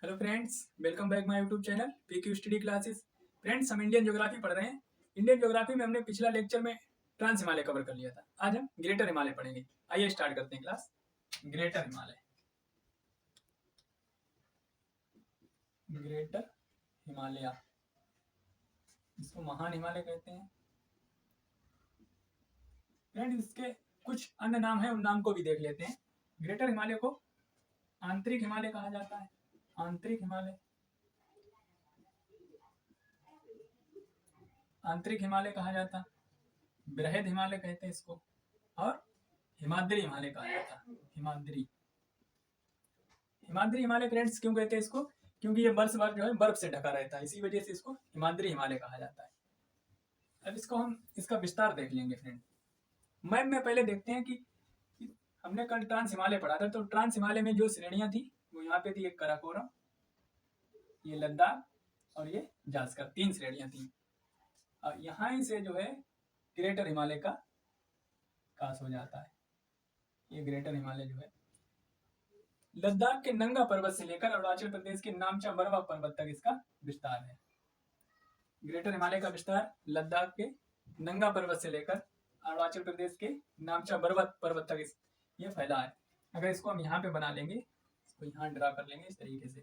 Hello friends, welcome back my YouTube channel PQ study classes. Friends, हम Indian geography पढ़ रहे हैं। Indian geography में हमने पिछला लेक्चर में ट्रांस हिमालय कवर कर लिया था। आज हम ग्रेटर हिमालय पढ़ेंगे। आइए स्टार्ट करते हैं class. Greater Himalaya, greater Himalaya, इसको महान हिमालय कहते हैं। फ्रेंड्स, इसके कुछ अन्य नाम है, उन नाम को भी देख लेते हैं। ग्रेटर हिमालय को आंतरिक हिमालय कहा जाता है। आंतरिक हिमालय, आंतरिक हिमालय कहा जाता है। बृहद हिमालय कहते हैं इसको, और हिमाद्री हिमालय कहा जाता है। हिमाद्री, हिमाद्री हिमालय फ्रेंड्स क्यों कहते हैं इसको? क्योंकि ये वर्ष भर जो है बर्फ से ढका रहता है, इसी वजह से इसको हिमाद्री हिमालय कहा जाता है। अब इसको हम इसका विस्तार देख लेंगे फ्रेंड। मैप में पहले देखते हैं कि हमने कल ट्रांस हिमालय पढ़ा था, तो ट्रांस हिमालय में जो श्रेणियां थी वो यहाँ पे थी। एक काराकोरम, ये लद्दाख और ये जास्कर, 3 श्रेणियां थी। और यहाँ से जो है ग्रेटर हिमालय का विकास हो जाता है। ये ग्रेटर हिमालय जो है लद्दाख के नंगा पर्वत से लेकर अरुणाचल प्रदेश के नामचा बरवा पर्वत तक इसका विस्तार है। ग्रेटर हिमालय का विस्तार लद्दाख के नंगा पर्वत से लेकर अरुणाचल प्रदेश के नामचा बरवा पर्वत तक ये फैला है। अगर इसको हम यहाँ पे बना लेंगे, इसको यहाँ ड्रा कर लेंगे इस तरीके से,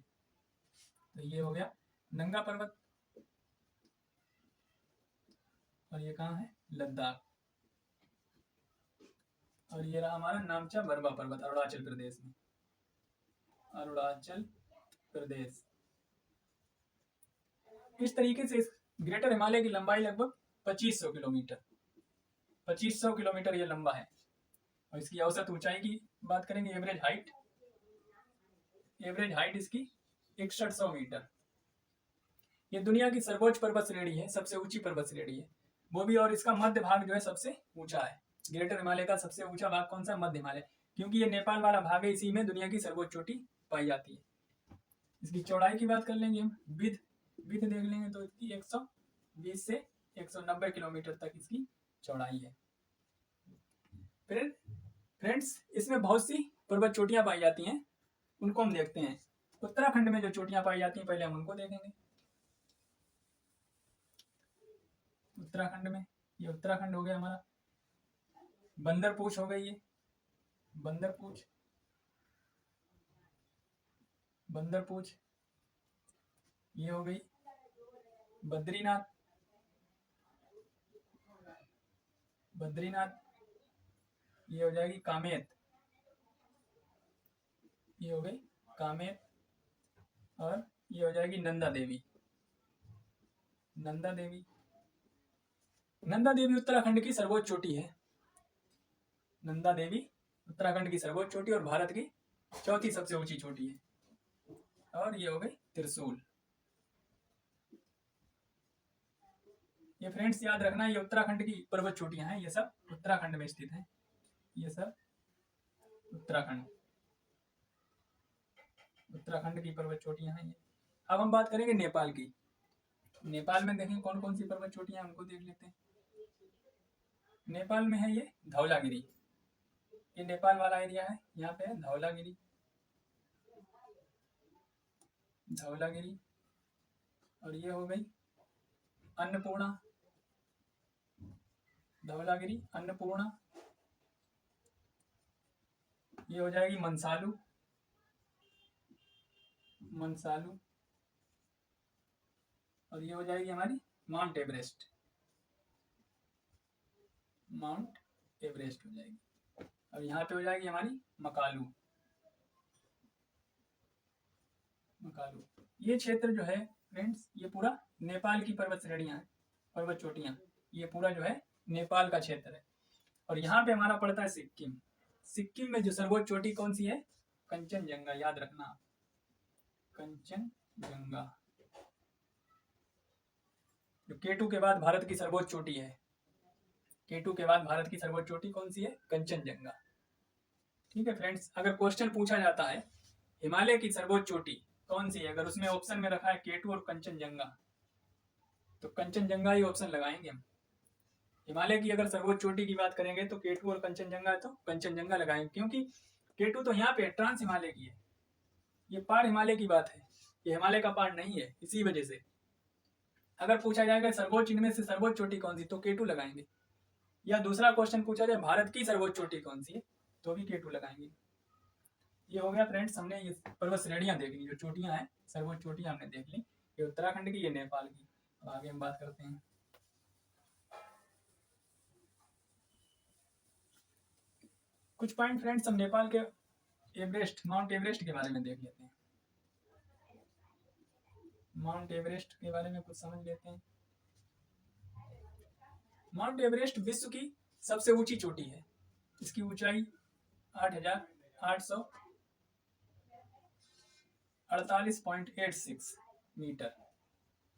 तो ये हो गया नंगा पर्वत, और ये कहाँ है? लद्दाख। और ये रहा हमारा नामचा बरवा पर्वत अरुणाचल प्रदेश में, अरुणाचल प्रदेश। इस तरीके से इस ग्रेटर हिमालय की लंबाई लगभग 2500 किलोमीटर, 2500 किलोमीटर ये लंबा है। और इसकी औसत ऊंचाई की बात करेंगे, एवरेज हाइट इसकी 6100 मीटर। ये दुनिया की सर्वोच्च पर्वत श्रेणी है, सबसे ऊंची पर्वत श्रेणी है वो भी। और इसका मध्य भाग जो है सबसे ऊंचा है। ग्रेटर हिमालय का सबसे ऊंचा भाग कौन सा? मध्य हिमालय, क्योंकि ये नेपाल वाला भाग है, इसी में दुनिया की सर्वोच्च चोटी पाई जाती है। इसकी चौड़ाई की बात कर लेंगे हम, विड्थ देख लेंगे तो इसकी 120 से 190 किलोमीटर तक इसकी चौड़ाई है। फ्रेंड्स, इसमें बहुत सी पर्वत चोटियां पाई जाती हैं, उनको हम देखते हैं। उत्तराखंड में जो चोटियां पाई जाती हैं पहले हम उनको देखेंगे। उत्तराखंड में, ये उत्तराखंड हो गया हमारा। बंदरपूछ हो गई, ये बंदरपूछ, ये हो गई बद्रीनाथ, ये हो जाएगी कामेत, ये हो गई कामेत, और ये हो जाएगी नंदा देवी। नंदा देवी उत्तराखंड की सर्वोच्च चोटी है। नंदा देवी उत्तराखंड की सर्वोच्च चोटी और भारत की चौथी सबसे ऊंची चोटी है। और ये हो गई त्रिशूल। ये फ्रेंड्स याद रखना, ये उत्तराखंड की पर्वत चोटियां हैं, ये सब उत्तराखंड में स्थित हैं। ये सब उत्तराखंड की पर्वत चोटियां हैं ये। अब हम बात करेंगे नेपाल की। नेपाल में देखें कौन कौन सी पर्वत चोटियां हैं, उनको देख लेते हैं। नेपाल में है ये धौलागिरी, ये नेपाल वाला एरिया है। यहाँ पे है धौलागिरी, और ये हो गई अन्नपूर्णा, धौलागिरी, अन्नपूर्णा। ये हो जाएगी मंसालू, और ये हो जाएगी हमारी माउंट एवरेस्ट हो जाएगी। और यहाँ पे हो जाएगी हमारी मकालू। ये क्षेत्र जो है फ्रेंड्स, ये पूरा नेपाल की पर्वत श्रेणियां हैं, पर्वत चोटियां, ये पूरा जो है नेपाल का क्षेत्र है। और यहाँ पे हमारा पड़ता है सिक्किम। सिक्किम में जो सर्वोच्च चोटी कौन सी है? कंचनजंगा, याद रखना, कंचनजंगा। जो केटू के बाद भारत की सर्वोच्च चोटी है, केटू के बाद भारत की सर्वोच्च चोटी कौन सी है? कंचनजंगा। ठीक है फ्रेंड्स, अगर क्वेश्चन पूछा जाता है हिमालय की सर्वोच्च चोटी कौन सी है, अगर उसमें ऑप्शन में रखा है केटू और कंचनजंगा, तो कंचनजंगा ही ऑप्शन लगाएंगे हम। हिमालय की अगर सर्वोच्च चोटी की बात करेंगे तो केटू और कंचनजंगा है, तो कंचनजंगा लगाएंगे, क्योंकि केटू तो यहाँ पे ट्रांस हिमालय की है, ये पार हिमालय की बात है। ये हिमालय का पार्ट नहीं है। इसी वजह से अगर पूछा जाएगा सर्वोच्च इनमें से सर्वोच्च चोटी कौन सी, तो K2 लगाएंगे। या दूसरा क्वेश्चन पूछा जाए भारत की सर्वोच्च चोटी कौन सी है, तो भी K2 लगाएंगे। ये हो गया फ्रेंड्स, हमने ये पर्वत श्रेणियां देख ली, जो चोटियां हैं सर्वोच्च चोटियां हमने देख ली। ये उत्तराखंड की, ये नेपाल की। अब आगे हम बात करते हैं। कुछ पॉइंट फ्रेंड्स हम नेपाल के एवरेस्ट, माउंट एवरेस्ट के बारे में देख लेते हैं। माउंट एवरेस्ट के बारे में कुछ समझ लेते हैं। माउंट एवरेस्ट विश्व की सबसे ऊंची चोटी है। इसकी ऊंचाई 8,848.86 मीटर,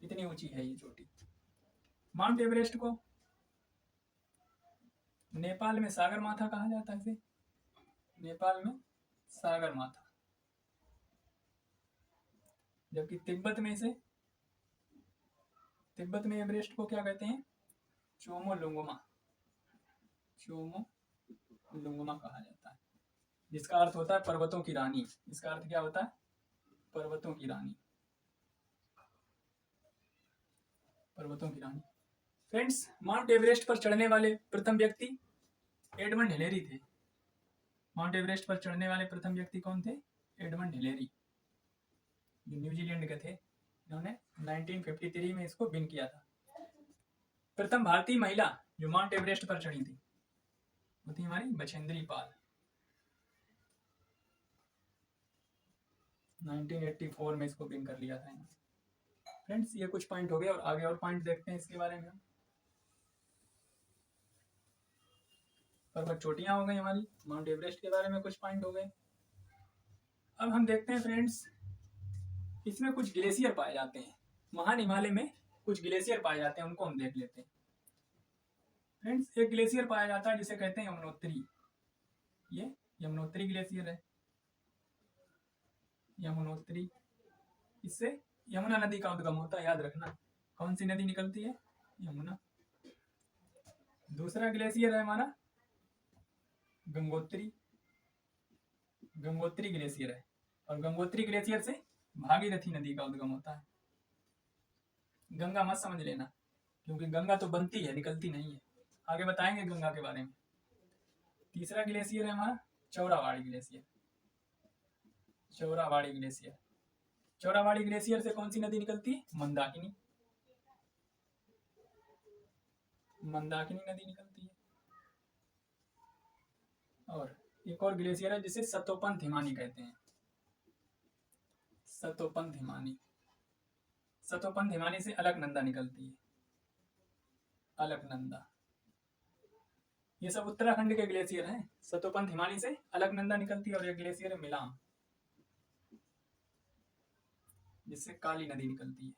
इतनी ऊंची है ये चोटी। माउंट एवरेस्ट को नेपाल में सागर माथा कहा जाता है। इसे नेपाल में सागर माथा, जबकि तिब्बत में एवरेस्ट को क्या कहते हैं, चोमोलुंगमा कहा जाता है, जिसका अर्थ होता है पर्वतों की रानी। इसका अर्थ क्या होता है, पर्वतों की रानी। फ्रेंड्स, माउंट एवरेस्ट पर चढ़ने वाले प्रथम व्यक्ति एडमंड हिलेरी थे। माउंट एवरेस्ट पर चढ़ने वाले प्रथम व्यक्ति कौन थे, एडमंड हिलेरी, जो न्यूजीलैंड के थे। इन्होंने 1953 में इसको विन किया था। प्रथम भारतीय महिला जो माउंट एवरेस्ट पर चढ़ी थी वो थी हमारी बछेंद्री पाल। 1984 में इसको विन कर लिया था इन्होंने। फ्रेंड्स, ये कुछ पॉइंट हो गए, और आगे और पॉइंट देखते हैं इसके बारे में। पर्वत चोटियां हो गई हमारी, माउंट एवरेस्ट के बारे में कुछ पॉइंट हो गए। अब हम देखते हैं फ्रेंड्स, इसमें कुछ ग्लेशियर पाए जाते हैं। महान हिमालय में कुछ ग्लेशियर पाए जाते हैं, उनको हम देख लेते हैं। फ्रेंड्स, एक ग्लेशियर पाया जाता है जिसे कहते हैं यमुनोत्री। ये यमुनोत्री ग्लेशियर है, यमुनोत्री। इससे यमुना नदी का उद्गम होता है, याद रखना। कौन सी नदी निकलती है, यमुना। दूसरा ग्लेशियर है हमारा गंगोत्री ग्लेशियर है, और गंगोत्री ग्लेशियर से भागीरथी नदी का उद्गम होता है। गंगा मत समझ लेना, क्योंकि गंगा तो बनती है, निकलती नहीं है। आगे बताएंगे गंगा के बारे में। तीसरा ग्लेशियर है हमारा चौराबाड़ी ग्लेशियर से कौन सी नदी निकलती है, मंदाकिनी नदी निकलती है। और एक और ग्लेशियर है जिसे सतोपंथ हिमानी कहते हैं। सतोपंथ हिमानी से अलकनंदा निकलती है, अलकनंदा। ये सब उत्तराखंड के ग्लेशियर हैं। सतोपंथ हिमानी से अलकनंदा निकलती है, और एक ग्लेशियर है मिलाम, जिससे काली नदी निकलती है।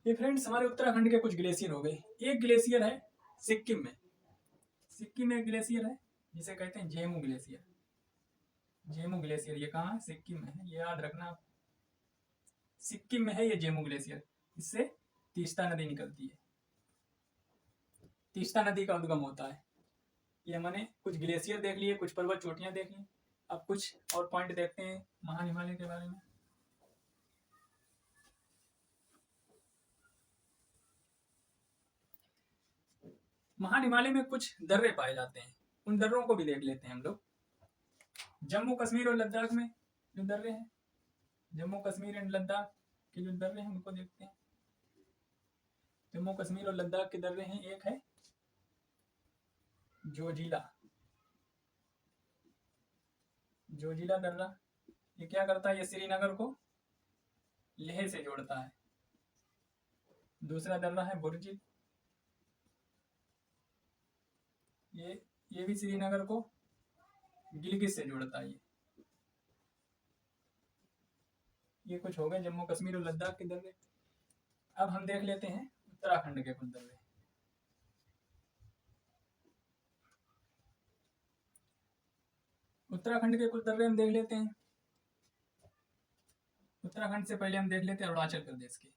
ये फ्रेंड्स हमारे उत्तराखंड के कुछ ग्लेशियर हो गए। एक ग्लेशियर है सिक्किम में एक ग्लेशियर है जिसे कहते हैं जेमू ग्लेशियर। ये कहाँ है, सिक्किम में है, ये याद रखना आप। सिक्किम में है ये जेमू ग्लेशियर। इससे तीस्ता नदी निकलती है, तीस्ता नदी का उद्गम होता है। ये हमने कुछ ग्लेशियर देख लिए, कुछ पर्वत चोटियां देख ली। अब कुछ और पॉइंट देखते हैं महान हिमालय के बारे में। महान हिमालय में कुछ दर्रे पाए जाते हैं, उन दर्रों को भी देख लेते हैं हम लोग। जम्मू कश्मीर और लद्दाख में जो दर्रे हैं, जम्मू कश्मीर एंड लद्दाख के जो दर्रे हैं उनको देखते हैं। जम्मू कश्मीर और लद्दाख के दर्रे हैं, एक है जोजिला दर्रा। ये क्या करता है, ये श्रीनगर को लेह से जोड़ता है। दूसरा दर्रा है बुर्जिल, ये भी श्रीनगर को गिलगित से जोड़ता है। ये कुछ हो गए जम्मू कश्मीर और लद्दाख के दर्रे। अब हम देख लेते हैं उत्तराखंड के कुछ दर्रे। उत्तराखंड के कुछ दर्रे हम देख लेते हैं। उत्तराखंड से पहले हम देख लेते हैं अरुणाचल प्रदेश के।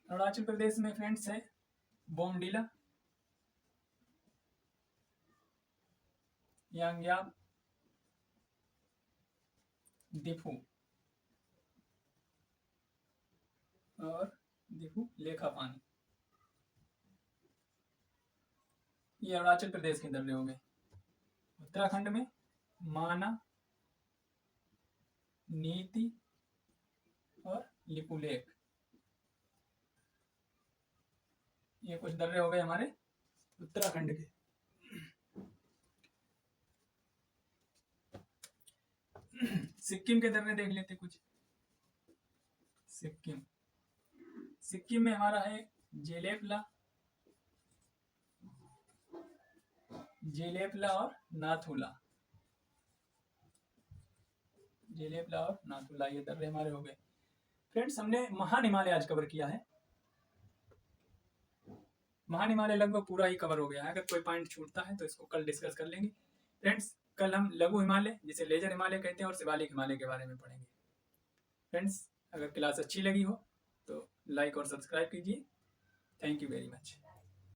अरुणाचल प्रदेश में फ्रेंड्स है बोमडीला, यांग्याम, दिफू और दिफू लेखापानी। ये अरुणाचल प्रदेश के दर्रे हो गए। उत्तराखंड में माना, नीति और लिपुलेख, ये कुछ दर्रे हो गए हमारे उत्तराखंड के। सिक्किम के दर्रे देख लेते कुछ। सिक्किम में हमारा है जेलेपला और नाथुला। ये दर्रे हमारे हो गए। फ्रेंड्स, हमने महान हिमालय आज कवर किया है। महान हिमालय लगभग पूरा ही कवर हो गया है। अगर कोई पॉइंट छूटता है तो इसको कल डिस्कस कर लेंगे। फ्रेंड्स, कल हम लघु हिमालय, जिसे लेजर हिमालय कहते हैं, और शिवालिक हिमालय के बारे में पढ़ेंगे। फ्रेंड्स, अगर क्लास अच्छी लगी हो तो लाइक और सब्सक्राइब कीजिए। Thank you very much.